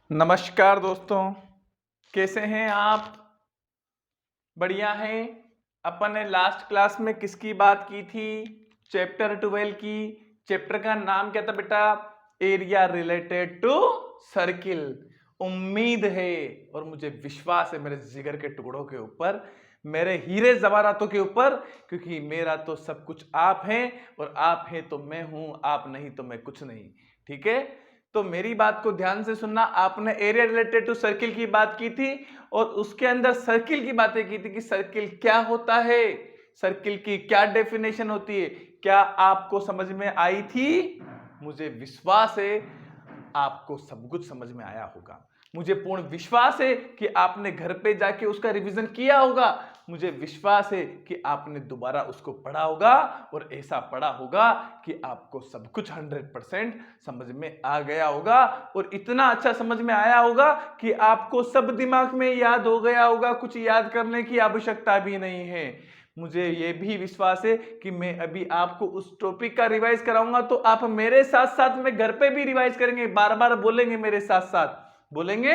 नमस्कार दोस्तों, कैसे हैं आप? बढ़िया हैं। अपन ने लास्ट क्लास में किसकी बात की थी? चैप्टर 12 की। चैप्टर का नाम क्या था बेटा? Area related to circle. उम्मीद है और मुझे विश्वास है मेरे जिगर के टुकड़ों के ऊपर, मेरे हीरे जवाहरातों के ऊपर, क्योंकि मेरा तो सब कुछ आप हैं और आप हैं तो मैं हूं, आप नहीं तो मैं कुछ नहीं। ठीक है, तो मेरी बात को ध्यान से सुनना। आपने एरिया रिलेटेड टू सर्किल की बात की थी और उसके अंदर सर्किल की बातें की थी कि सर्किल क्या होता है, सर्किल की क्या डेफिनेशन होती है। क्या आपको समझ में आई थी? मुझे विश्वास है आपको सब कुछ समझ में आया होगा। मुझे पूर्ण विश्वास है कि आपने घर पे जाके उसका रिवीजन किया होगा। मुझे विश्वास है कि आपने दोबारा उसको पढ़ा होगा और ऐसा पढ़ा होगा कि आपको सब कुछ 100% समझ में आ गया होगा और इतना अच्छा समझ में आया होगा कि आपको सब दिमाग में याद हो गया होगा, कुछ याद करने की आवश्यकता भी नहीं है। मुझे यह भी विश्वास है कि मैं अभी आपको उस टॉपिक का रिवाइज कराऊंगा तो आप मेरे साथ साथ में घर पे भी रिवाइज करेंगे, बार बार बोलेंगे मेरे साथ साथ। बोलेंगे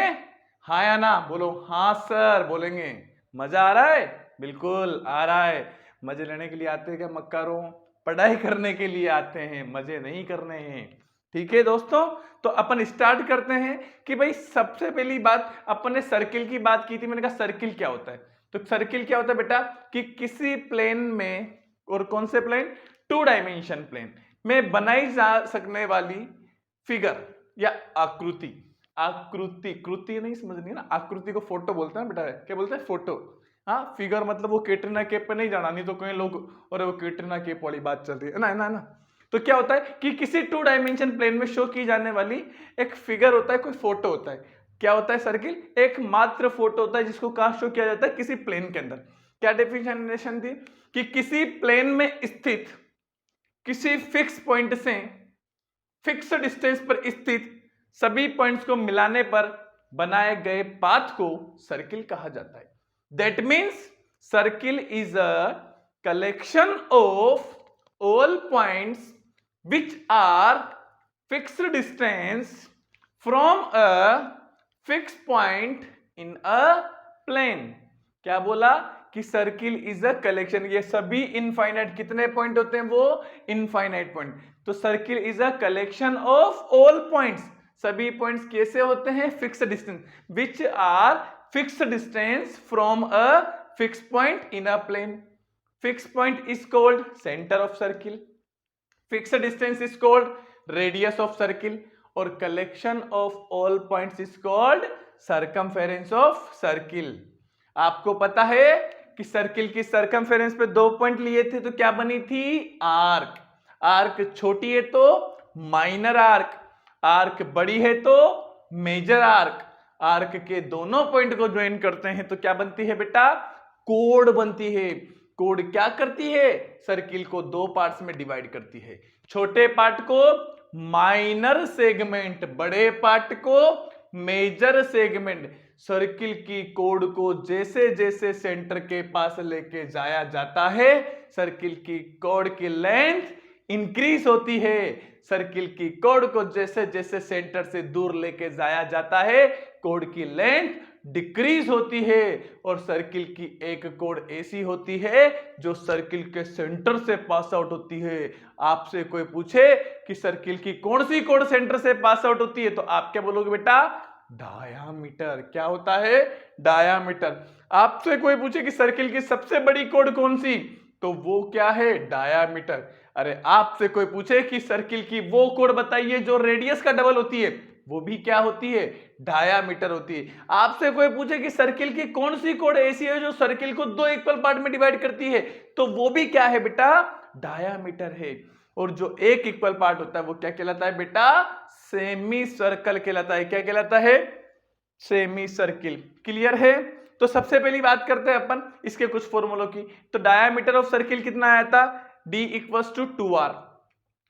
हाँ या ना? बोलो हाँ सर। बोलेंगे मजा आ रहा है? बिल्कुल आ रहा है। मजे लेने के लिए आते हैं क्या मक्कारों? पढ़ाई करने के लिए आते हैं, मजे नहीं करने हैं। ठीक है दोस्तों, तो अपन स्टार्ट करते हैं कि भाई सबसे पहली बात अपन ने सर्किल की बात की थी। मैंने कहा सर्किल क्या होता है, तो सर्किल क्या होता है बेटा कि किसी प्लेन में, और कौन से प्लेन? 2 डायमेंशन प्लेन में बनाई जा सकने वाली फिगर या आकृति। आकृति, कृति नहीं समझनी ना, आकृति को फोटो बोलते हैं बेटा। क्या बोलते हैं? फोटो। हाँ, फिगर मतलब वो कैटरीना कैफ पे नहीं जाना, नहीं तो कई लोग और वो कैटरीना कैफ वाली बात चल रही है ना, है ना। तो क्या होता है कि किसी 2 डायमेंशन प्लेन में शो की जाने वाली एक फिगर होता है, कोई फोटो होता है। क्या होता है? सर्किल एक मात्र फोटो होता है जिसको कहां शो किया जाता है? किसी प्लेन के अंदर। क्या डेफिनेशन थी कि किसी प्लेन में स्थित किसी फिक्स पॉइंट से फिक्स डिस्टेंस पर स्थित सभी पॉइंट्स को मिलाने पर बनाए गए पाथ को सर्किल कहा जाता है। That means circle is a collection of all points which are fixed distance from a fix point in a plane. क्या बोला कि सर्किल इज अ कलेक्शन, ये सभी इनफाइनाइट कितने पॉइंट होते हैं? वो इनफाइनाइट पॉइंट। तो circle is a collection of all points, सभी पॉइंट्स कैसे होते हैं? Fixed distance, which are fixed distance from a fix point in a plane. Fix point is called centre of circle, fixed distance is called radius of circle, और collection of all points is called circumference of circle. आपको पता है कि circle की circumference पे 2 point लिए थे तो क्या बनी थी? आर्क। आर्क छोटी है तो माइनर आर्क, आर्क बड़ी है तो मेजर आर्क। आर्क के दोनों पॉइंट को ज्वाइन करते हैं तो क्या बनती है बेटा? कोड बनती है। कोड क्या करती है? सर्किल को 2 पार्ट्स में डिवाइड करती है। छोटे पार्ट को माइनर सेगमेंट, बड़े पार्ट को मेजर सेगमेंट। सर्किल की कोड को जैसे जैसे सेंटर के पास लेके जाया जाता है, सर्किल की कोड की लेंथ इंक्रीज होती है। सर्किल की कोड को जैसे जैसे सेंटर से दूर लेके जाया जाता है, कोड की लेंथ डिक्रीज होती है। और सर्किल की एक कोड ऐसी होती है जो सर्किल के सेंटर से पास आउट होती है। आपसे कोई पूछे कि सर्किल की कौन सी कोड सेंटर से पास आउट होती है तो आप क्या बोलोगे बेटा? डायामीटर। क्या होता है? डायामीटर। आपसे कोई पूछे कि सर्किल की सबसे बड़ी कोड कौन सी, तो वो क्या है? डायामीटर। अरे आपसे कोई पूछे कि सर्किल की वो कोड बताइए जो रेडियस का डबल होती है, वो भी क्या होती है? डायामीटर होती है। आपसे कोई पूछे कि सर्किल की कौन सी कोड ऐसी है जो सर्किल को 2 इक्वल पार्ट में डिवाइड करती है, तो वो भी क्या है बेटा? डायामीटर है। और जो एक इक्वल पार्ट होता है वो क्या कहलाता है बेटा? सेमी सर्कल कहलाता है। क्या कहलाता है? Semi circle. क्लियर है? तो सबसे पहली बात करते हैं अपन इसके कुछ फॉर्मूलों की। तो डायामीटर ऑफ सर्किल कितना आया था? D equals to 2r।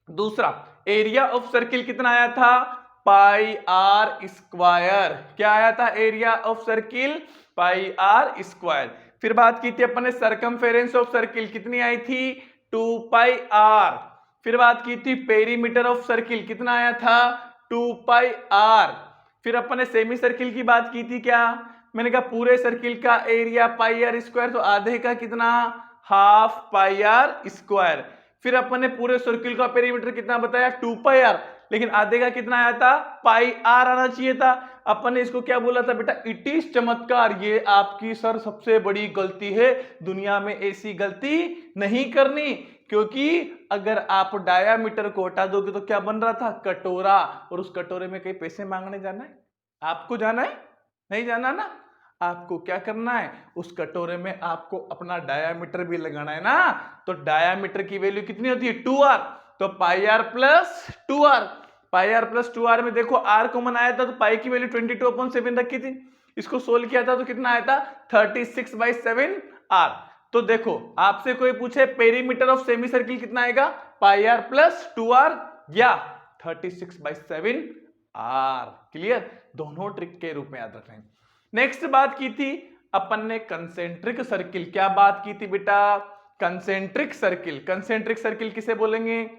दूसरा, एरिया ऑफ सर्किल कितना आया था? Pi r square. क्या आया था? Area of circle pi r square. फिर बात की थी अपन ने सर्कमफेरेंस ऑफ सर्किल, कितनी आई थी? 2 पाई आर। फिर बात की थी पेरीमीटर ऑफ सर्किल, कितना आया था? 2 पाई आर। फिर अपन ने सेमी सर्किल की बात की थी क्या, मैंने कहा पूरे सर्किल का एरिया पाई आर स्क्वायर, तो आधे का कितना, हाफ पाई आर स्क्वायर। फिर अपन ने पूरे सर्किल का पेरीमीटर कितना बताया, 2 पाई आर, लेकिन आधे का कितना आया था, पाई आर आना चाहिए था। अपन ने इसको क्या बोला था बेटा, इट इज चमत्कार, ये आपकी सर सबसे बड़ी गलती है, दुनिया में ऐसी गलती नहीं करनी, क्योंकि अगर आप डायामीटर को हटा दोगे तो क्या बन रहा था, कटोरा, और उस कटोरे में कहीं पैसे मांगने जाना है, आपको जाना है, नहीं जाना ना। आपको क्या करना है, उस कटोरे में आपको अपना डायामीटर भी लगाना है ना। तो डायामीटर की वैल्यू कितनी होती है, 2r, तो pi r plus 2r, pi r plus 2r में देखो r कॉमन आया था, तो पाई की वैल्यू 22/7 रखी थी, इसको सोल्व किया था तो कितना आया था, 36/7r। तो देखो आपसे कोई पूछे पेरीमीटर ऑफ सेमी सर्किल कितना आएगा, पाई आर प्लस 2r या 36/7r। क्लियर, दोनों ट्रिक के रूप में याद रखें। नेक्स्ट बात की थी अपन ने कंसेंट्रिक सर्किल, क्या बात की थी बेटा, कंसेंट्रिक सर्किल। कंसेंट्रिक सर्किल किसे बोलेंगे,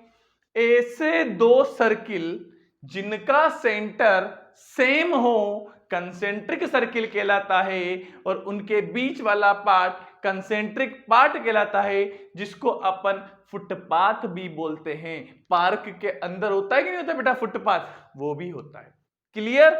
ऐसे दो सर्किल जिनका सेंटर सेम हो कंसेंट्रिक सर्किल कहलाता है, और उनके बीच वाला पार्ट कंसेंट्रिक पार्ट कहलाता है, जिसको अपन फुटपाथ भी बोलते हैं। पार्क के अंदर होता है कि नहीं होता बेटा फुटपाथ, वो भी होता है। क्लियर,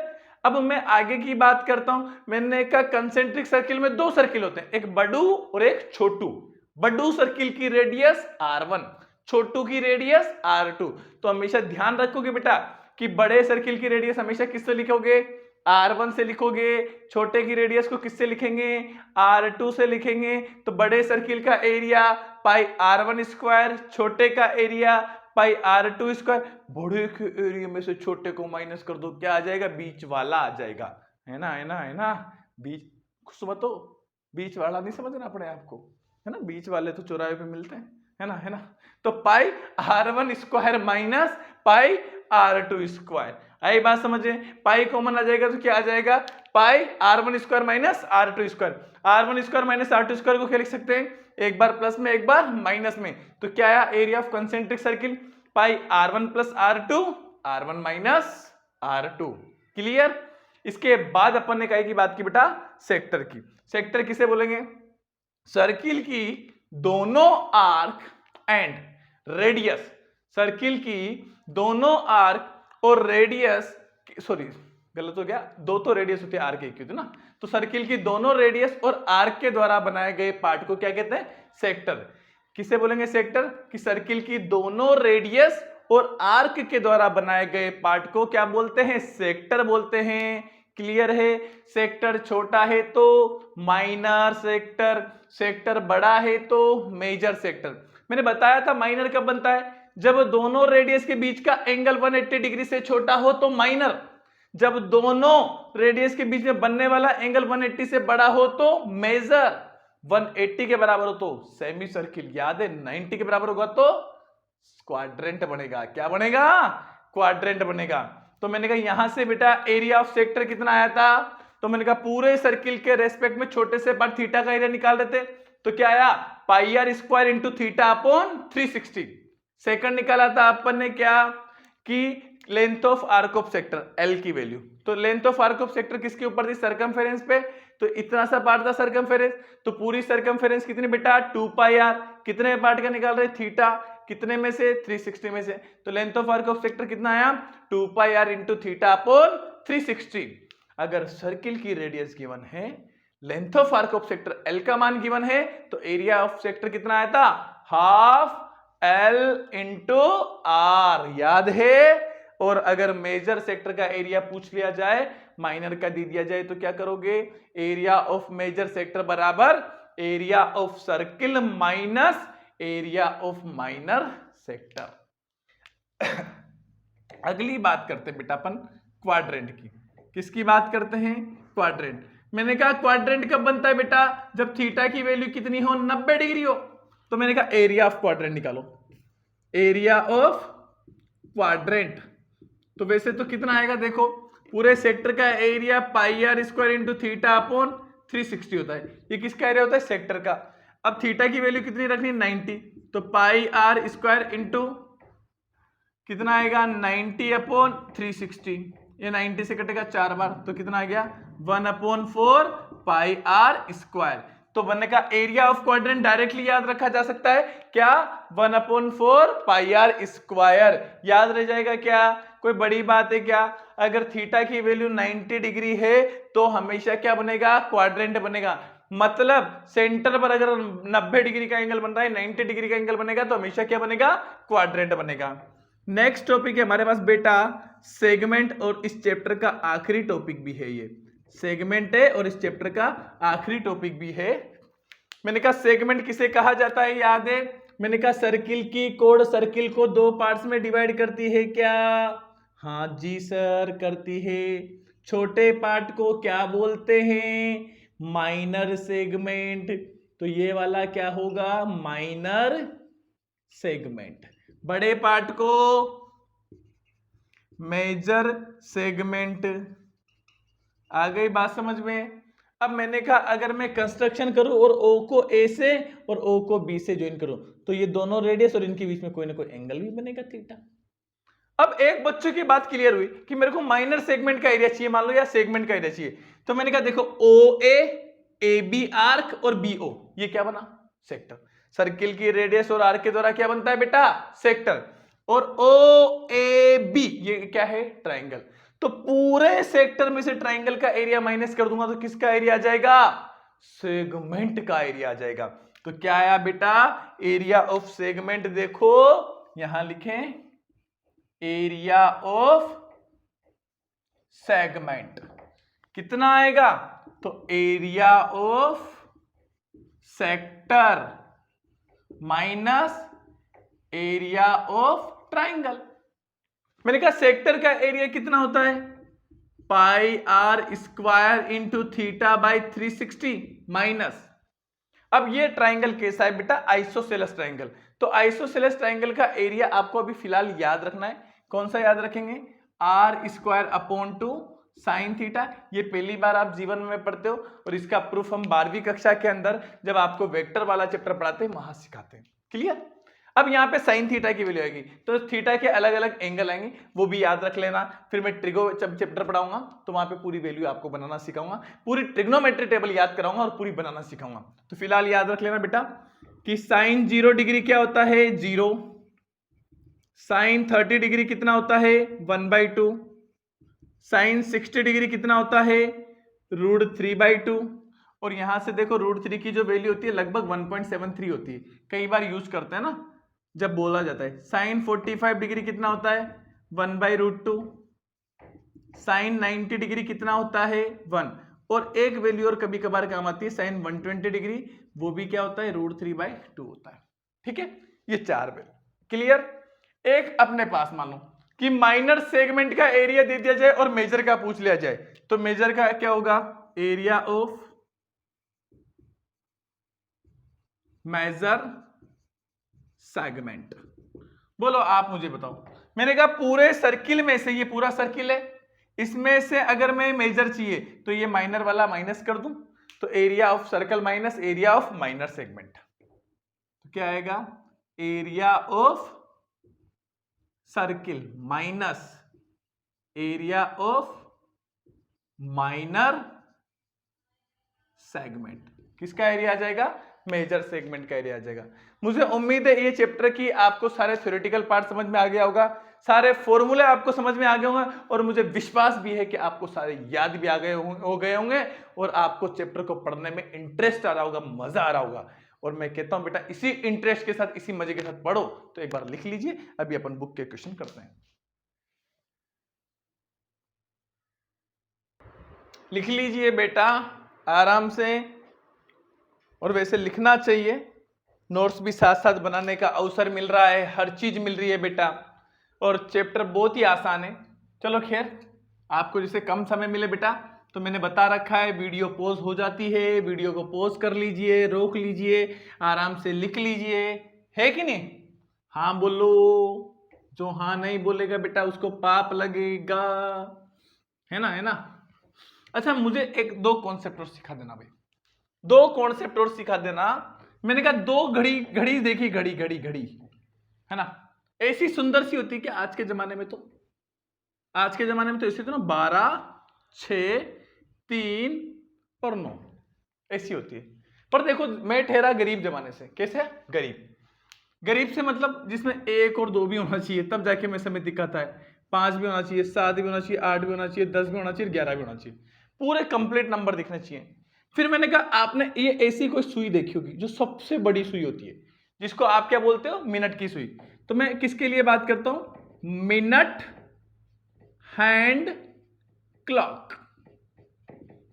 अब मैं आगे की बात करता हूं। मैंने कहा कंसेंट्रिक सर्किल में दो सर्किल होते हैं, एक बड़ू और एक छोटू। बड़ू सर्किल की रेडियस r1, छोटू की रेडियस r2। तो हमेशा ध्यान रखोगे बेटा कि बड़े सर्किल की रेडियस हमेशा किससे लिखोगे, r1 से लिखोगे, छोटे की रेडियस को किससे लिखेंगे, r2 से लिखेंगे। तो बड़े सर्किल का एरिया पाई r1 स्क्वायर, छोटे का एरिया पाई r2 स्क्वायर। बड़े के एरिया में से छोटे को माइनस कर दो, क्या आ जाएगा, बीच वाला आ जाएगा, है ना, है ना, है ना। बीच समझो, बीच वाला नहीं समझना पड़े आपको, है ना, बीच वाले तो चौराहे पे मिलते हैं, है ना, है ना। तो pi r1 square minus pi r2 square, आई बात समझे। पाई कॉमन आ जाएगा तो क्या आ जाएगा, पाई r1 square minus r2 square. r1 square minus r2 square को क्या लिख सकते हैं, एक बार प्लस में एक बार माइनस में। तो क्या आया, area of concentric circle pi r1 plus r2, r1 minus r2। Clear. इसके बाद अपन ने कही की बात की बेटा सेक्टर की। सेक्टर किसे बोलेंगे, सर्किल की दोनों आर्क एंड रेडियस, सर्किल की दोनों आर्क और रेडियस, सॉरी गलत हो गया, दो तो रेडियस होती है, आर्क एक होती है ना। तो सर्किल की दोनों रेडियस और आर्क के द्वारा बनाए गए पार्ट को क्या कहते हैं, सेक्टर। किसे बोलेंगे सेक्टर, कि सर्किल की दोनों रेडियस और आर्क के द्वारा बनाए गए पार्ट को क्या बोलते हैं, सेक्टर बोलते हैं। क्लियर है। सेक्टर छोटा है तो माइनर सेक्टर, सेक्टर बड़ा है तो मेजर सेक्टर। मैंने बताया था माइनर कब बनता है, जब दोनों रेडियस के बीच का एंगल 180 डिग्री से छोटा हो तो माइनर, जब दोनों रेडियस के बीच में बनने वाला एंगल 180 से बड़ा हो तो मेजर, 180 के बराबर हो तो सेमी सर्किल, याद है 90 के बराबर होगा तो क्वाड्रेंट बनेगा। क्या बनेगा, क्वाड्रेंट बनेगा। तो मैंने कहा यहां से बेटा एरिया ऑफ सेक्टर कितना आया था, तो मैंने कहा पूरे सर्किल के रेस्पेक्ट में छोटे से पार्ट थीटा का एरिया निकाल रहे थे, तो क्या आया, pi r square into theta upon 360। Second निकाला था अपन ने क्या, कि length of arc of sector L की वैल्यू। तो length of arc of sector किसके ऊपर थी, सर्कमफेरेंस पे। तो इतना सा पार्ट था सर्कमफेरेंस, तो पूरी सर्कमफेरेंस कितनी बेटा 2 पाई आर, कितने पार्ट का निकाल रहे, थीटा, कितने में से 360 में से। तो length of arc of sector कितना आया, 2 पाई आर इंटू थीटा अपॉन 360। अगर सर्किल की रेडियस गिवन है, length of arc of sector L का मान गिवन है, तो एरिया ऑफ सेक्टर कितना आया था, हाफ एल इंटू आर, याद है। और अगर मेजर सेक्टर का एरिया पूछ लिया जाए, माइनर का दे दिया जाए, तो क्या करोगे, एरिया ऑफ मेजर सेक्टर बराबर area of circle minus area of minor sector. अगली बात करते हैं बेटा अपन क्वाड्रेंट की। किसकी बात करते हैं, क्वाड्रेंट। मैंने कहा क्वाड्रेंट कब बनता है बेटा, जब थीटा की वैल्यू कितनी हो, 90 डिग्री हो। तो मैंने कहा एरिया ऑफ क्वाड्रेंट निकालो, एरिया ऑफ क्वाड्रेंट। तो वैसे तो कितना आएगा, देखो पूरे सेक्टर का area pi r square into theta upon 360 होता है। ये किसका एरिया होता है, सेक्टर का। अब थीटा की वैल्यू कितनी रखनी, 90, तो पाई आर स्क्वायर इंटू कितना आएगा 90 अपॉन 360। ये 90 से कटेगा 4 बार, तो कितना आ गया 1/4 पाई आर स्क्वायर। तो बनने का एरिया ऑफ क्वाड्रेंट डायरेक्टली याद रखा जा सकता है क्या, 1/4 पाई आर स्क्वायर। याद रह जाएगा क्या, कोई बड़ी बात है क्या। अगर थीटा की वैल्यू 90 डिग्री है तो हमेशा क्या बनेगा, क्वाड्रेंट बनेगा। मतलब सेंटर पर अगर 90 डिग्री का एंगल बन रहा है, 90 डिग्री का एंगल बनेगा तो हमेशा क्या बनेगा, क्वाड्रेंट बनेगा। नेक्स्ट टॉपिक है हमारे पास बेटा सेगमेंट, और इस चैप्टर का आखिरी टॉपिक भी है ये। सेगमेंट है और इस चैप्टर का आखिरी टॉपिक भी है। मैंने कहा सेगमेंट किसे कहा जाता है, याद है, मैंने कहा सर्किल की कोण सर्किल को 2 पार्ट्स में डिवाइड करती है क्या, हाँ जी सर करती है। छोटे पार्ट को क्या बोलते हैं, माइनर सेगमेंट। तो ये वाला क्या होगा, माइनर सेगमेंट। बड़े पार्ट को मेजर सेगमेंट। आ गई बात समझ में। अब मैंने कहा अगर मैं कंस्ट्रक्शन करूं और ओ को ए से और ओ को बी से ज्वाइन करूं तो ये दोनों रेडियस और इनके बीच में कोई ना कोई एंगल भी बनेगा थीटा। अब एक बच्चों की बात क्लियर हुई कि मेरे को माइनर सेगमेंट का एरिया चाहिए, मान लो, या सेगमेंट का एरिया चाहिए। तो मैंने कहा देखो ओ ए बी आर्क और बी ओ, ये क्या बना, सेक्टर। सर्किल की रेडियस और आर्क के द्वारा क्या बनता है बेटा, सेक्टर। और ओ ए बी ये क्या है, ट्राइंगल। तो पूरे सेक्टर में से ट्राइंगल का एरिया माइनस कर दूंगा तो किसका एरिया आ जाएगा, सेगमेंट का एरिया आ जाएगा। तो क्या आया बेटा, एरिया ऑफ सेगमेंट। देखो यहां लिखें एरिया ऑफ सेगमेंट कितना आएगा, तो area of sector minus area of triangle. मैंने कहा सेक्टर का एरिया कितना होता है, pi r square into theta by 360 minus. अब ये ट्राइंगल कैसा है बेटा, आइसोसेलेस ट्राइंगल। तो आइसोसेलेस ट्राइंगल का एरिया आपको अभी फिलहाल याद रखना है। कौन सा याद रखेंगे, r square upon 2 sine theta. ये पहली बार आप जीवन में पढ़ते हो और इसका प्रूफ हम 12वीं कक्षा के अंदर जब आपको वेक्टर वाला चैप्टर पढ़ाते हैं वहां सिखाते हैं। क्लियर। अब यहाँ पे साइन थीटा की वैल्यू आएगी तो थीटा के अलग अलग एंगल आएंगे, वो भी याद रख लेना। फिर मैं ट्रिगो जब चैप्टर पढ़ाऊंगा तो वहां पे पूरी वैल्यू आपको बनाना सिखाऊंगा, पूरी ट्रिग्नोमेट्री टेबल याद कराऊंगा और पूरी बनाना सिखाऊंगा। तो फिलहाल याद रख लेना बेटा कि साइन 0 डिग्री क्या होता है, 0। साइन 30 डिग्री कितना होता है, 1/2। साइन 60 डिग्री कितना होता है, √3/2। और यहां से देखो √3 की जो वैल्यू होती है लगभग 1.73 होती है, कई बार यूज करते हैं ना जब बोला जाता है। साइन 45 डिग्री कितना होता है, 1/√2। साइन 90 डिग्री कितना होता है, 1। और एक वैल्यू और कभी कभार काम आती है साइन 120 डिग्री, वो भी क्या होता है, √3/2 होता है। ठीक है, ये 4 वैल्यू क्लियर। एक अपने पास मान लो कि माइनर सेगमेंट का एरिया दे दिया जाए और मेजर का पूछ लिया जाए, तो मेजर का क्या होगा, एरिया ऑफ मेजर सेगमेंट। बोलो आप मुझे बताओ। मैंने कहा पूरे सर्किल में से, ये पूरा सर्किल है, इसमें से अगर मैं मेजर चाहिए तो ये माइनर वाला माइनस कर दूं तो area of circle minus area of minor segment, तो क्या आएगा, area of circle minus area of minor segment. किसका एरिया आ जाएगा, मेजर सेगमेंट का एरिया आ जाएगा। मुझे उम्मीद है ये चैप्टर की आपको सारे थ्योरेटिकल पार्ट समझ में आ गया होगा, सारे फॉर्मूले आपको समझ में आ गए होंगे, और मुझे विश्वास भी है कि आपको सारे याद भी आ गए हो गए होंगे और आपको चैप्टर को पढ़ने में इंटरेस्ट आ रहा होगा, मजा आ रहा होगा। और मैं कहता हूं बेटा इसी इंटरेस्ट के साथ, इसी मजे के साथ पढ़ो। तो एक बार लिख लीजिए, अभी अपन बुक के क्वेश्चन करते हैं। लिख लीजिए बेटा आराम से, और वैसे लिखना चाहिए, नोट्स भी साथ साथ बनाने का अवसर मिल रहा है, हर चीज मिल रही है बेटा, और चैप्टर बहुत ही आसान है। चलो खैर, आपको जैसे कम समय मिले बेटा तो मैंने बता रखा है वीडियो पॉज हो जाती है, वीडियो को पॉज कर लीजिए, रोक लीजिए, आराम से लिख लीजिए, है कि नहीं। हाँ बोलो, जो हाँ नहीं बोलेगा बेटा उसको पाप लगेगा, है ना, है ना। अच्छा मुझे एक दो कॉन्सेप्ट और सिखा देना भाई, दो कॉन्सेप्ट और सिखा देना। मैंने कहा दो घड़ी, घड़ी देखी, घड़ी घड़ी घड़ी, है ना, ऐसी सुंदर सी होती है कि आज के जमाने में तो आज के जमाने में तो ऐसे तो ना 12, 6, 3 और 9 ऐसी होती है। पर देखो मैं ठहरा गरीब जमाने से। कैसे? गरीब से मतलब जिसमें 1 और 2 भी होना चाहिए, तब जाके मैं समय दिक्कत है। 5 भी होना चाहिए, 7 भी होना चाहिए, 8 भी होना चाहिए, 10 भी होना चाहिए, 11 भी होना चाहिए, पूरे कंप्लीट नंबर दिखने चाहिए। फिर मैंने कहा आपने ये ऐसी कोई सुई देखी होगी जो सबसे बड़ी सुई होती है, जिसको आप क्या बोलते हो? मिनट की सुई। तो मैं किसके लिए बात करता हूं? Minute hand clock.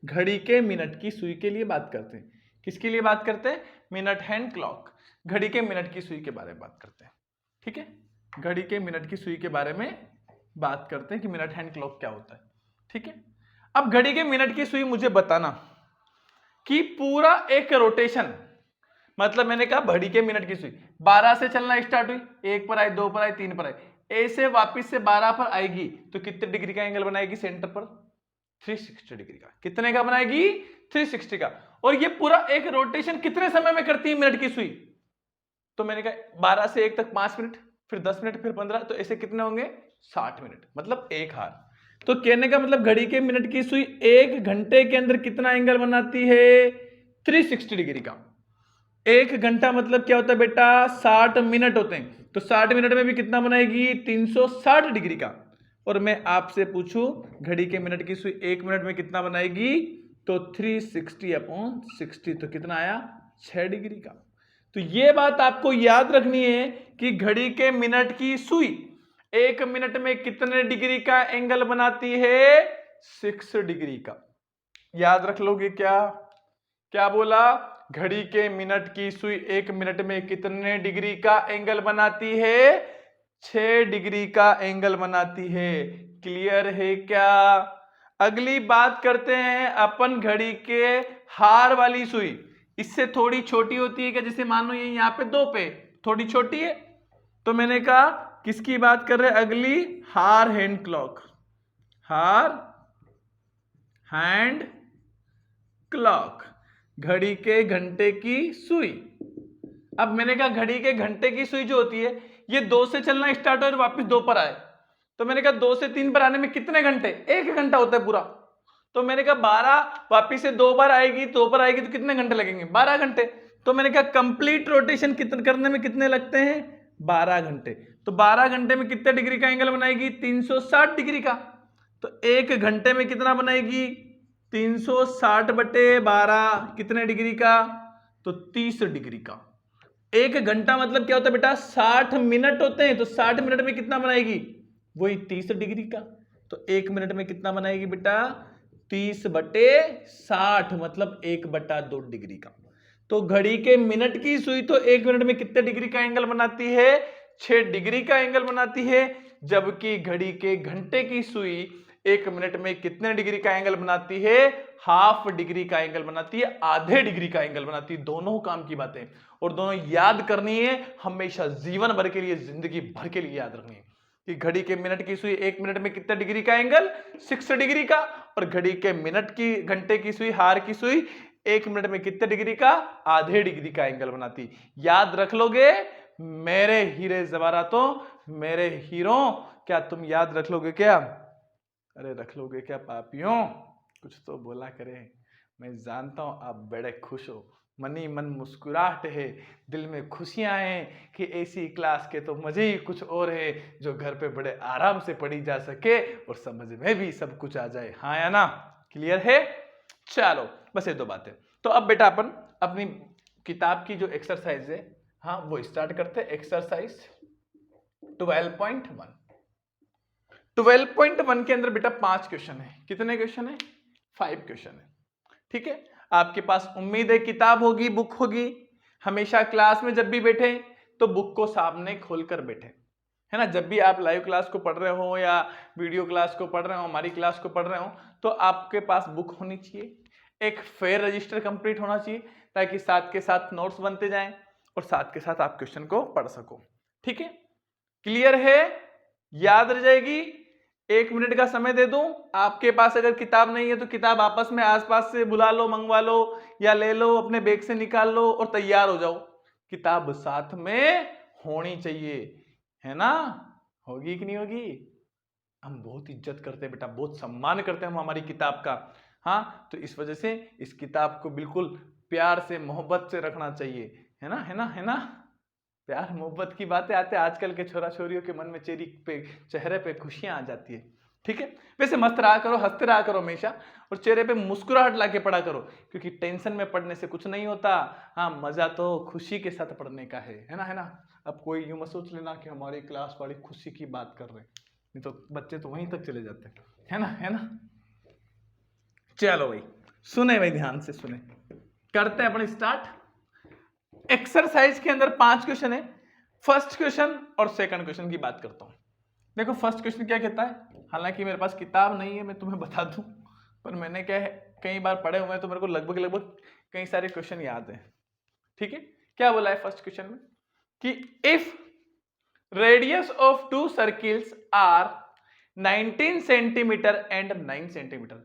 घड़ी के मिनट की सुई के लिए बात करते हैं। किसके लिए बात करते हैं? Minute hand clock. घड़ी के मिनट की सुई के बारे में बात करते हैं। ठीक है, घड़ी के मिनट की सुई के बारे में बात करते हैं कि मिनट हैंड क्लॉक क्या होता है। ठीक है, अब घड़ी के मिनट की सुई मुझे बताना कि पूरा एक रोटेशन, मतलब मैंने कहा घड़ी के मिनट की सुई 12 से चलना स्टार्ट हुई, 1 पर आई, 2 पर आई, 3 पर आई, ऐसे वापस से 12 पर आएगी तो कितने डिग्री का एंगल बनाएगी? सेंटर पर 360 डिग्री का। कितने का बनाएगी? 360 का। और ये पूरा एक रोटेशन कितने समय में करती है मिनट की सुई? तो मैंने कहा 12 से 1 तक 5 मिनट, फिर 10 मिनट, फिर 15, तो ऐसे कितने होंगे? 60 मिनट, मतलब 1 हार। तो कहने का मतलब घड़ी के मिनट की सुई 1 घंटे के अंदर कितना एंगल बनाती है? 360 डिग्री का। 1 घंटा मतलब क्या होता है बेटा? 60 मिनट होते हैं, तो 60 मिनट में भी कितना बनाएगी? 360 डिग्री का। और मैं आपसे पूछूं घड़ी के मिनट की सुई 1 मिनट में कितना बनाएगी? तो 360/60, तो कितना आया? 6 डिग्री का। तो ये बात आपको याद रखनी है कि घड़ी के मिनट की सुई 1 मिनट में कितने डिग्री का एंगल बनाती है? 6 डिग्री का। याद रख लोगे क्या? क्या बोला? घड़ी के मिनट की सुई 1 मिनट में कितने डिग्री का एंगल बनाती है? 6 डिग्री का एंगल बनाती है। क्लियर है क्या? अगली बात करते हैं अपन घड़ी के हार वाली सुई। इससे थोड़ी छोटी होती है क्या? जैसे मान लो ये यहाँ पे 2 पे थोड़ी छोटी है, तो मैंने कहा किसकी बात कर रहे हैं? अगली हार हैंड क्लॉक। हार हैंड क्लॉक, घड़ी के घंटे की सुई। अब मैंने कहा घड़ी के घंटे की सुई जो होती है ये 2 से चलना स्टार्ट हो और वापस 2 पर आए, तो मैंने कहा 2 से 3 पर आने में कितने घंटे? 1 घंटा होता है पूरा। तो मैंने कहा 12 वापिस से 2 बार आएगी, 2 पर आएगी, तो कितने घंटे लगेंगे? 12 घंटे। तो मैंने कहा कंप्लीट रोटेशन कितने करने में कितने लगते हैं? 12 घंटे। तो 12 घंटे में कितने डिग्री का एंगल बनाएगी? 360 डिग्री का। तो 1 घंटे में कितना बनाएगी? 360/12 कितने डिग्री का? तो 30 डिग्री का। 1 घंटा मतलब क्या होता है बेटा? 60 मिनट होते हैं, तो 60 मिनट में कितना बनाएगी? वही 30 डिग्री का। तो 1 मिनट में कितना बनाएगी बेटा? 30/60 मतलब 1/2 डिग्री का। तो घड़ी के मिनट की सुई तो 1 मिनट में कितने डिग्री का एंगल बनाती है? 6 डिग्री का एंगल बनाती है। जबकि घड़ी के घंटे की सुई 1 मिनट में कितने डिग्री का एंगल बनाती है? हाफ डिग्री का एंगल बनाती है, आधे डिग्री का एंगल बनाती है। दोनों काम की बातें और दोनों याद करनी है हमेशा, जीवन भर के लिए, जिंदगी भर के लिए याद रखनी है कि घड़ी के मिनट की सुई 1 मिनट में कितने डिग्री का एंगल? 6 डिग्री का। और घड़ी के मिनट की घंटे की सुई, हार की सुई 1 मिनट में कितने डिग्री का? आधे डिग्री का एंगल बनाती। याद रख लोगे मेरे हीरे जवाहरातों, मेरे हीरो? क्या तुम याद रख लोगे क्या? अरे रख लोगे क्या पापियों? कुछ तो बोला करें। मैं जानता हूं आप बड़े खुश हो, मनी मन मुस्कुराहट है, दिल में खुशियां हैं कि ऐसी क्लास के तो मजे ही कुछ और है जो घर पे बड़े आराम से पढ़ी जा सके और समझ में भी सब कुछ आ जाए। हाँ या ना? क्लियर है? चलो बस ये 2 बातें। तो अब बेटा अपन अपनी किताब की जो एक्सरसाइज है, हाँ वो स्टार्ट करते हैं। एक्सरसाइज 12.1। 12.1 के अंदर बेटा 5 क्वेश्चन है। कितने क्वेश्चन है? 5 क्वेश्चन है। ठीक है, आपके पास उम्मीद है किताब होगी, बुक होगी। हमेशा क्लास में जब भी बैठे तो बुक को सामने खोलकर बैठे, है ना। जब भी आप लाइव क्लास को पढ़ रहे हो या वीडियो क्लास को पढ़ रहे हो, हमारी क्लास को पढ़ रहे हो, तो आपके पास बुक होनी चाहिए, एक फेयर रजिस्टर कंप्लीट होना चाहिए, ताकि साथ के साथ नोट्स बनते जाएं और साथ के साथ आप क्वेश्चन को पढ़ सको। ठीक है, क्लियर है? याद रह जाएगी। 1 मिनट का समय दे दूं, आपके पास अगर किताब नहीं है तो किताब आपस में आसपास से बुला लो, मंगवा लो या ले लो, अपने बैग से निकाल लो और तैयार हो जाओ। किताब साथ में होनी चाहिए, है ना। होगी कि नहीं होगी? हम बहुत इज्जत करते हैं बेटा, बहुत सम्मान करते हैं हम हमारी किताब का। हाँ, तो इस वजह से इस किताब को बिल्कुल प्यार से मोहब्बत से रखना चाहिए, है ना, है ना, है ना। प्यार मोहब्बत की बातें आते आजकल के छोरा छोरियों के मन में चेहरे पे खुशियां आ जाती है। ठीक है, वैसे मस्त रहा करो, हंसते रहा करो हमेशा, और चेहरे पे मुस्कुराहट लाके पढ़ा करो, क्योंकि टेंशन में पढ़ने से कुछ नहीं होता। हाँ, मजा तो खुशी के साथ पढ़ने का है ना, है ना। अब कोई यूं मत सोच लेना कि हमारी क्लास वाली खुशी की बात कर रहे हैं, नहीं तो बच्चे तो वहीं तक चले जाते हैं, है ना, है ना। चलो भाई सुने भाई, ध्यान से सुने, करते हैं अपन स्टार्ट। एक्सरसाइज के अंदर 5 क्वेश्चन है। फर्स्ट क्वेश्चन और सेकंड क्वेश्चन की बात करता हूं। देखो फर्स्ट क्वेश्चन क्या कहता है, हालांकि मेरे पास किताब नहीं है, मैं तुम्हें बता दूं, पर मैंने क्या है कई बार पढ़े हुए हैं, तो मेरे को लगभग लगभग कई सारे क्वेश्चन याद है। ठीक है, क्या बोला है फर्स्ट क्वेश्चन में कि if radius of 2 circles are 19 centimetre and 9 centimetre.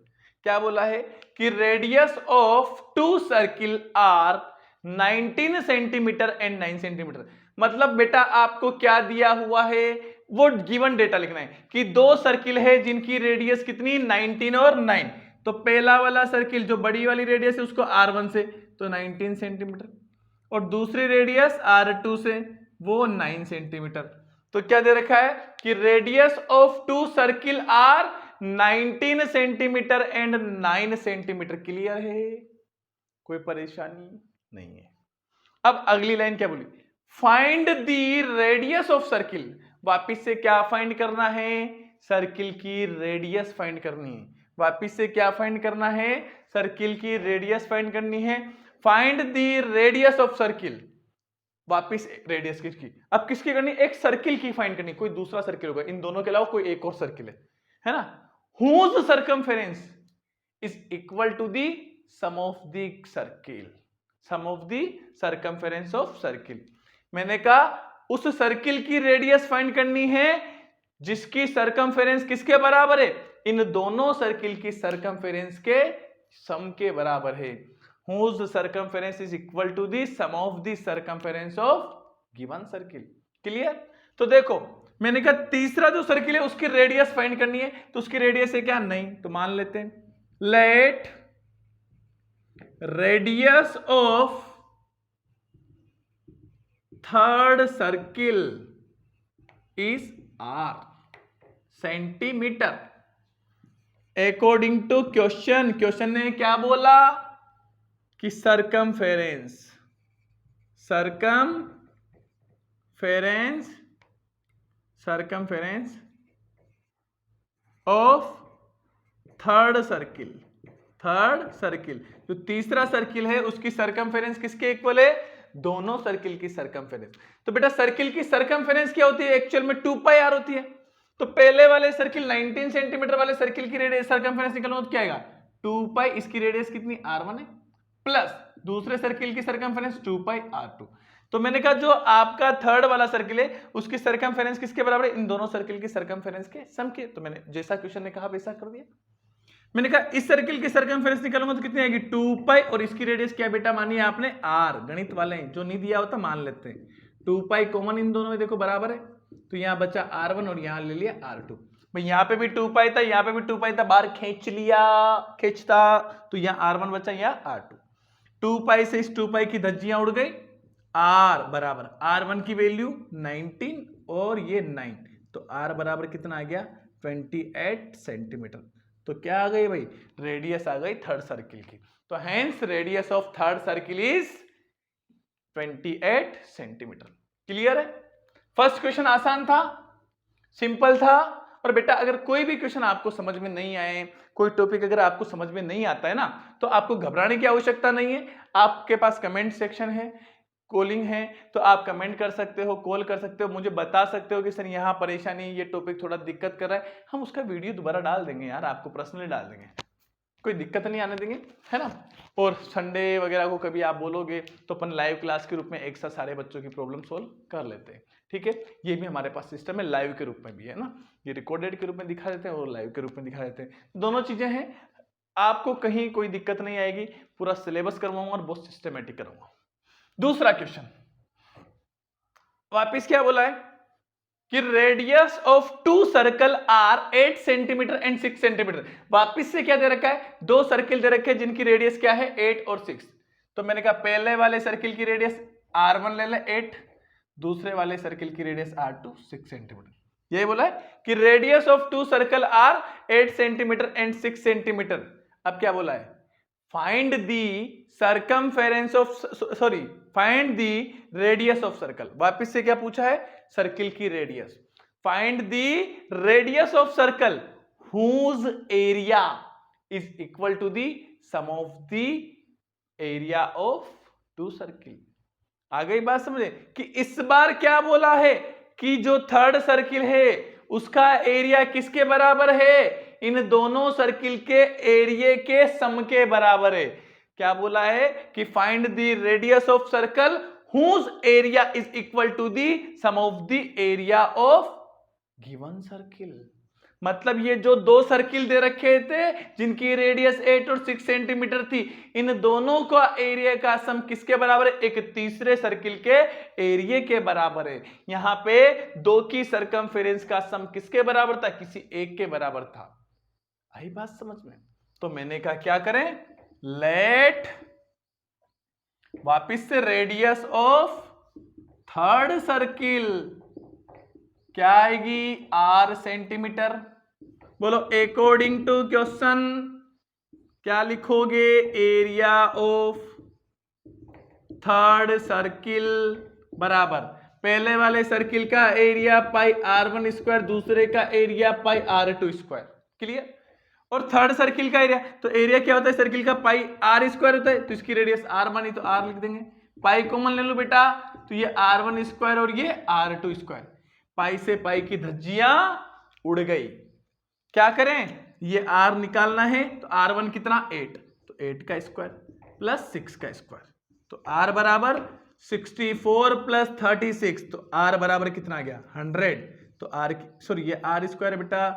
क्या बोला है कि radius of 2 circle are 19 centimetre and 9 centimetre. मतलब बेटा आपको क्या दिया हुआ है, वो गिवन डेटा लिखना है कि 2 सर्किल है जिनकी रेडियस कितनी 19 और 9। तो पहला वाला सर्किल जो बड़ी वाली रेडियस है उसको R1 से तो 19 सेंटीमीटर, और दूसरी रेडियस R2 से वो 9 सेंटीमीटर। तो क्या दे रखा है कि radius of 2 circle are 19 centimetre and 9 centimetre. Clear है, कोई परेशानी नहीं है। अब अगली लाइन क्या बोली, find the radius of circle. वापिस से क्या फाइंड करना है, सर्किल की रेडियस फाइंड करनी है। वापिस से क्या फाइंड करना है, सर्किल की रेडियस फाइंड करनी है। Find the radius of circle, वापिस रेडियस किसकी, अब किसकी करनी, एक सर्किल की फाइंड करनी, कोई दूसरा सर्किल होगा, इन दोनों के अलावा कोई एक और सर्किल है ना, whose circumference is equal to the sum of the circle, sum of the circumference of circle। मैंने कहा उस सर्किल की रेडियस फाइंड करनी है जिसकी सरकमफेरेंस किसके बराबर है, इन दोनों सर्किल की सरकमफेरेंस के सम के बराबर है। whose circumference is equal to the sum of the circumference of given circle। Clear. तो देखो मैंने कहा तीसरा जो सर्किल है उसकी रेडियस फाइंड करनी है, तो उसकी रेडियस है क्या, नहीं, तो मान लेते हैं let radius of third circle is R centimetre. According to question, question ने क्या बोला कि सरकमफेरेंस ऑफ थर्ड सर्किल, जो तीसरा सर्किल है उसकी सरकमफेरेंस किसके इक्वल है, दोनों सर्किल की सरकमफेरेंस। तो बेटा सर्किल की सरकमफेरेंस क्या होती है, एक्चुअल में 2 पाई r होती है। तो पहले वाले सर्किल 19 सेंटीमीटर वाले सर्किल की रेडियस सरकमफेरेंस निकालना तो क्या आएगा 2 पाई, इसकी रेडियस कितनी R1 है, प्लस दूसरे सर्किल की सरकमफेरेंस 2 पाई R2। तो मैंने कहा जो आपका थर्ड वाला सर्किल है उसकी सरकमफेरेंस किसके बराबर है, इन दोनों सर्किल की सरकमफेरेंस के सम के। तो मैंने जैसा क्वेश्चन ने कहा वैसा कर दिया। मैंने कहा इस सर्किल की सरकमफेरेंस निकालूंगा तो कितनी आएगी 2 पाई, और इसकी रेडियस क्या बेटा मानी आपने R, गणित वाले हैं जो नहीं दिया होता मान लेते हैं। 2 पाई कॉमन इन दोनों में देखो बराबर है, तो यहाँ बचा R1 और यहाँ ले लिया R2। भाई यहाँ पे भी 2 पाई था, यहाँ पे भी 2 पाई था, बाहर खींच लिया, खींचता तो यहाँ R1 बचा, यहाँ R2। 2 पाई से इस 2 पाई की धज्जियां उड़ गई, R बराबर R1 की वैल्यू 19 और ये 9, तो R बराबर कितना आ गया 28 सेंटीमीटर। तो क्या आ गई भाई, रेडियस आ गई थर्ड सर्किल की। तो hence radius of third circle is 28 centimetre. Clear है। फर्स्ट क्वेश्चन आसान था, सिंपल था। और बेटा अगर कोई भी क्वेश्चन आपको समझ में नहीं आए, कोई टॉपिक अगर आपको समझ में नहीं आता है ना, तो आपको घबराने की आवश्यकता नहीं है। आपके पास कमेंट सेक्शन है, कॉलिंग है, तो आप कमेंट कर सकते हो, कॉल कर सकते हो, मुझे बता सकते हो कि सर यहाँ परेशानी, ये टॉपिक थोड़ा दिक्कत कर रहा है, हम उसका वीडियो दोबारा डाल देंगे यार, आपको पर्सनली डाल देंगे, कोई दिक्कत नहीं आने देंगे, है ना। और संडे वगैरह को कभी आप बोलोगे तो अपन लाइव क्लास के रूप में एक साथ सारे बच्चों की प्रॉब्लम सोल्व कर लेते हैं। ठीक है, ये भी हमारे पास सिस्टम है, लाइव के रूप में भी है ना, ये रिकॉर्डेड के रूप में दिखा देते हैं और लाइव के रूप में दिखा देते हैं, दोनों चीजें हैं। आपको कहीं कोई दिक्कत नहीं आएगी, पूरा सिलेबस करवाऊंगा और बहुत सिस्टमेटिक कराऊंगा। दूसरा क्वेश्चन वापिस क्या बोला है कि radius of two circle are 8 centimetre and 6 centimetre. वापिस से क्या दे रखा है, दो सर्किल दे रखे हैं जिनकी रेडियस क्या है 8 और 6। तो मैंने कहा पहले वाले सर्किल की रेडियस r1 ले ले 8, दूसरे वाले सर्किल की रेडियस r2 6 सेंटीमीटर। यही बोला है कि radius of two circle are 8 centimetre and 6 centimetre. अब क्या बोला है, find the circumference of find the radius of circle. वापिस से क्या पूछा है, सर्किल की radius. Find the radius of circle whose area is equal to the sum of the area of two circle. आ गई बात समझे कि इस बार क्या बोला है कि जो थर्ड सर्किल है उसका एरिया किसके बराबर है, इन दोनों सर्किल के एरिया के सम के बराबर है। क्या बोला है कि find the radius of circle whose area is equal to the sum of the area of given circle. मतलब ये जो दो सर्किल दे रखे थे जिनकी रेडियस 8 और 6 सेंटीमीटर थी, इन दोनों का एरिया का सम किसके बराबर है, एक तीसरे सर्किल के एरिया के बराबर है। यहां पे दो की सर्कमफेरेंस का सम किसके बराबर था, किसी एक के बराबर था। आई बात समझ में। तो मैंने कहा क्या करें, लेट वापिस से रेडियस ऑफ थर्ड सर्किल क्या आएगी, r सेंटीमीटर। बोलो अकॉर्डिंग टू क्वेश्चन क्या लिखोगे, एरिया ऑफ थर्ड सर्किल बराबर पहले वाले सर्किल का एरिया पाई r1 स्क्वायर, दूसरे का एरिया पाई r2 स्क्वायर। क्लियर। और थर्ड सर्किल का एरिया, तो एरिया क्या होता है सर्किल का, पाई r स्क्वायर होता है, तो इसकी रेडियस r मानी तो r लिख देंगे। पाई कॉमन ले लो बेटा, तो ये r1 स्क्वायर और ये r2 स्क्वायर। पाई से पाई की धज्जियां उड़ गई। क्या करें, ये r निकालना है, तो r1 कितना 8, तो 8 का स्क्वायर प्लस 6 का स्क्वायर, तो r बराबर 64 प्लस 36, तो r बराबर कितना आ गया 100। तो r सॉरी ये r स्क्वायर है बेटा।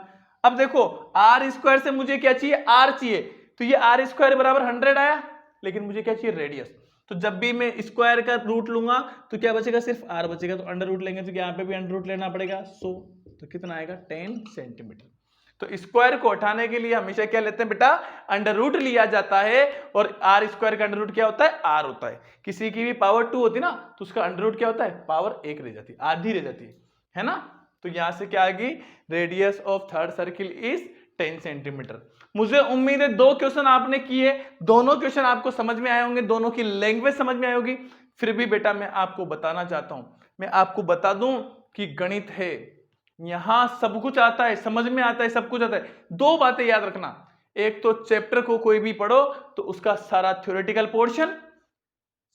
अब देखो r स्क्वायर से मुझे क्या चाहिए, r चाहिए, तो ये r स्क्वायर बराबर 100 आया, लेकिन मुझे क्या चाहिए रेडियस। तो जब भी मैं स्क्वायर का रूट लूंगा तो क्या बचेगा, सिर्फ r बचेगा, तो अंडर रूट लेंगे तो यहाँ पे भी अंडर रूट लेना पड़ेगा 100, तो कितना आएगा 10 सेंटीमीटर। तो स्क्वायर को हटाने के लिए हमेशा क्या लेते हैं बेटा, अंडर रूट लिया जाता है, और r स्क्वायर का अंडर रूट क्या होता है, r होता है। किसी की भी पावर 2 होती ना, तो उसका अंडर रूट क्या होता है, पावर 1 रह जाती है, आधी रह जाती है ना। तो यहां से क्या आएगी, radius of third circle is 10 centimetre. मुझे उम्मीद है दो क्वेश्चन आपने किए, दोनों क्वेश्चन आपको समझ में आए होंगे, दोनों की लैंग्वेज समझ में आई होगी। फिर भी बेटा मैं आपको बताना चाहता हूं, मैं आपको बता दूं कि गणित है, यहां सब कुछ आता है, समझ में आता है, सब कुछ आता है। दो बातें याद रखना, एक तो चैप्टर को कोई भी पढ़ो तो उसका सारा थ्योरेटिकल पोर्शन,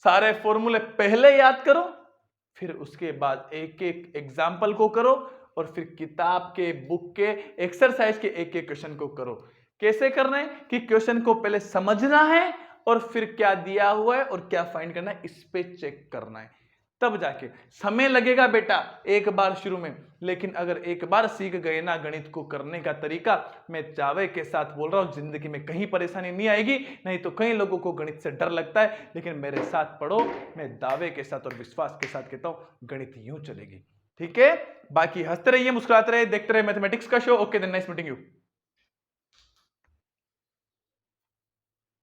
सारे फॉर्मूले पहले याद करो, फिर उसके बाद एक एक एग्जाम्पल को करो, और फिर किताब के बुक के एक्सरसाइज के एक एक क्वेश्चन को करो। कैसे करना है कि क्वेश्चन को पहले समझना है, और फिर क्या दिया हुआ है और क्या फाइंड करना है इस पे चेक करना है, तब जाके। समय लगेगा बेटा एक बार शुरू में, लेकिन अगर एक बार सीख गए ना गणित को करने का तरीका, मैं दावे के साथ बोल रहा हूं जिंदगी में कहीं परेशानी नहीं आएगी। नहीं तो कई लोगों को गणित से डर लगता है, लेकिन मेरे साथ पढ़ो, मैं दावे के साथ और विश्वास के साथ कहता हूं गणित यूं चलेगी। ठीक है, बाकी हंसते रहिए, मुस्कुराते रहिए, देखते रहिए मैथमेटिक्स का show. Okay then, nice meeting you.